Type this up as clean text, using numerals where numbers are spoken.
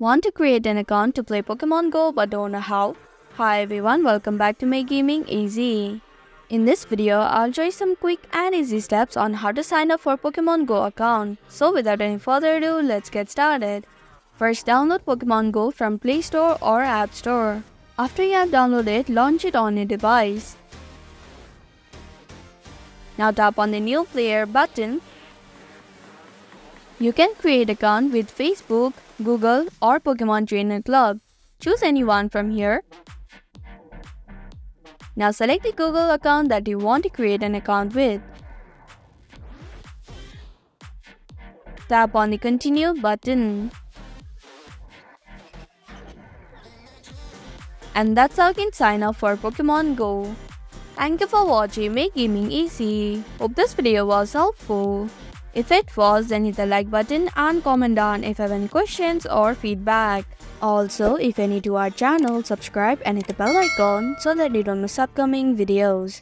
Want to create an account to play Pokemon Go but don't know how? Hi everyone, welcome back to Make Gaming Easy. In this video, I'll show you some quick and easy steps on how to sign up for Pokemon Go account. So without any further ado, let's get started. First, download Pokemon Go from Play Store or App Store. After you have downloaded it, launch it on your device. Now tap on the New Player button. You can create an account with Facebook, Google or Pokemon Trainer Club. Choose any one from here. Now select the Google account that you want to create an account with. Tap on the Continue button. And that's how you can sign up for Pokemon Go. Thank you for watching Make Gaming Easy. Hope this video was helpful. If it was, then hit the like button and comment down if you have any questions or feedback. Also, if you're new to our channel, subscribe and hit the bell icon so that you don't miss upcoming videos.